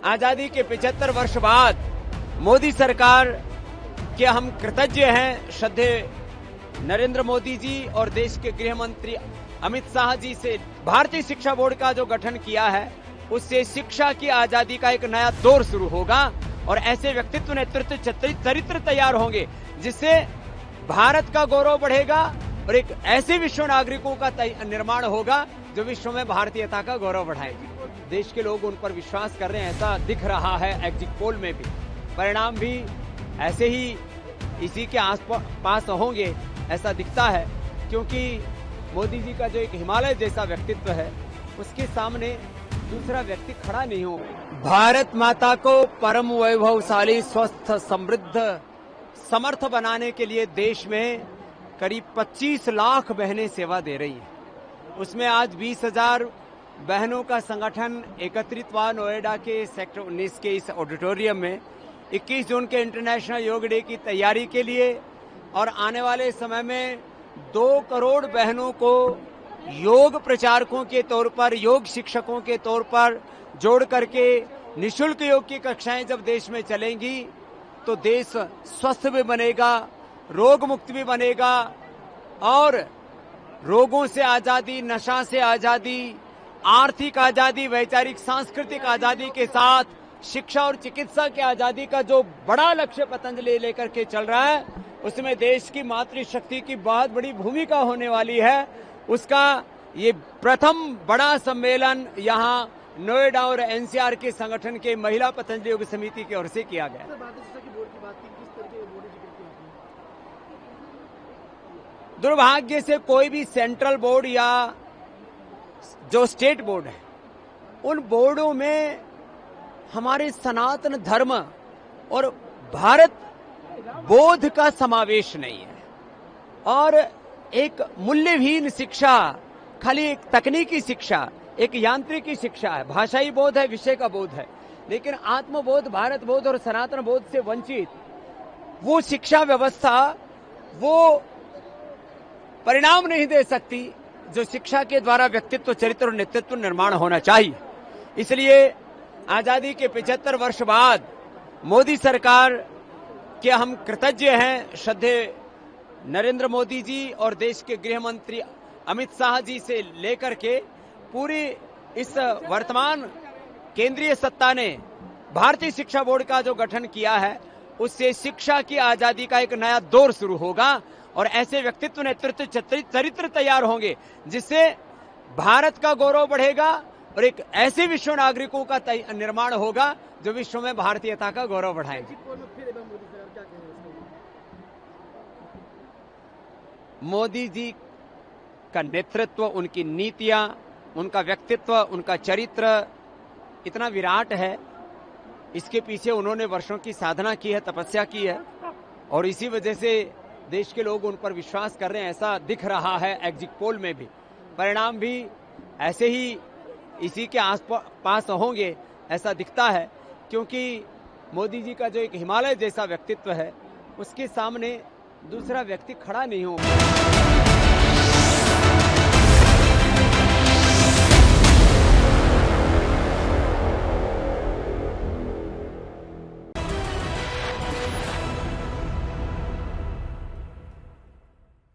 आजादी के 75 वर्ष बाद मोदी सरकार के हम कृतज्ञ हैं। श्रद्धेय नरेंद्र मोदी जी और देश के गृह मंत्री अमित शाह जी से भारतीय शिक्षा बोर्ड का जो गठन किया है उससे शिक्षा की आजादी का एक नया दौर शुरू होगा और ऐसे व्यक्तित्व नेतृत्व चरित्र तैयार होंगे जिससे भारत का गौरव बढ़ेगा और एक ऐसे विश्व नागरिकों का निर्माण होगा जो विश्व में भारतीयता का गौरव बढ़ाएगी। देश के लोग उन पर विश्वास कर रहे हैं, ऐसा दिख रहा है एग्जिट पोल में भी। परिणाम भी ऐसे ही इसी के आसपास होंगे ऐसा दिखता है, क्योंकि मोदी जी का जो एक हिमालय जैसा व्यक्तित्व है उसके सामने दूसरा व्यक्ति खड़ा नहीं हो। भारत माता को परम वैभवशाली, स्वस्थ, समृद्ध, समर्थ बनाने के लिए देश में करीब 25 लाख बहनें सेवा दे रही हैं। उसमें आज 20,000 बहनों का संगठन एकत्रित हुआ नोएडा के सेक्टर 19 के इस ऑडिटोरियम में 21 जून के इंटरनेशनल योग डे की तैयारी के लिए, और आने वाले समय में 2 करोड़ बहनों को योग प्रचारकों के तौर पर, योग शिक्षकों के तौर पर जोड़ करके निःशुल्क योग की कक्षाएं जब देश में चलेंगी तो देश स्वस्थ भी बनेगा, रोग मुक्त भी बनेगा और रोगों से आजादी, नशा से आजादी, आर्थिक आजादी, वैचारिक सांस्कृतिक आजादी के साथ शिक्षा और चिकित्सा की आजादी का जो बड़ा लक्ष्य पतंजलि लेकर के चल रहा है उसमें देश की मातृशक्ति की बहुत बड़ी भूमिका होने वाली है। उसका ये प्रथम बड़ा सम्मेलन यहाँ नोएडा और एनसीआर के संगठन के महिला पतंजलि योग समिति की ओर से किया गया। दुर्भाग्य से कोई भी सेंट्रल बोर्ड या जो स्टेट बोर्ड है उन बोर्डों में हमारे सनातन धर्म और भारत बोध का समावेश नहीं है और एक मूल्यहीन शिक्षा, खाली एक तकनीकी शिक्षा, एक यांत्रिकी शिक्षा है। भाषाई बोध है, विषय का बोध है, लेकिन आत्मबोध, भारत बोध और सनातन बोध से वंचित वो शिक्षा व्यवस्था वो परिणाम नहीं दे सकती जो शिक्षा के द्वारा व्यक्तित्व, चरित्र और नेतृत्व निर्माण होना चाहिए। इसलिए आजादी के 75 वर्ष बाद मोदी सरकार के हम कृतज्ञ हैं। श्रद्धेय नरेंद्र मोदी जी और देश के गृह मंत्री अमित शाह जी से लेकर के पूरी इस वर्तमान केंद्रीय सत्ता ने भारतीय शिक्षा बोर्ड का जो गठन किया है उससे शिक्षा की आजादी का एक नया दौर शुरू होगा और ऐसे व्यक्तित्व नेतृत्व चरित्र तैयार होंगे जिससे भारत का गौरव बढ़ेगा और एक ऐसे विश्व नागरिकों का निर्माण होगा जो विश्व में भारतीयता का गौरव बढ़ाएगी। मोदी जी का नेतृत्व, उनकी नीतियां, उनका व्यक्तित्व, उनका चरित्र इतना विराट है, इसके पीछे उन्होंने वर्षों की साधना की है, तपस्या की है और इसी वजह से देश के लोग उन पर विश्वास कर रहे हैं, ऐसा दिख रहा है एग्जिट पोल में भी। परिणाम भी ऐसे ही इसी के आसपास होंगे ऐसा दिखता है, क्योंकि मोदी जी का जो एक हिमालय जैसा व्यक्तित्व है उसके सामने दूसरा व्यक्ति खड़ा नहीं होगा।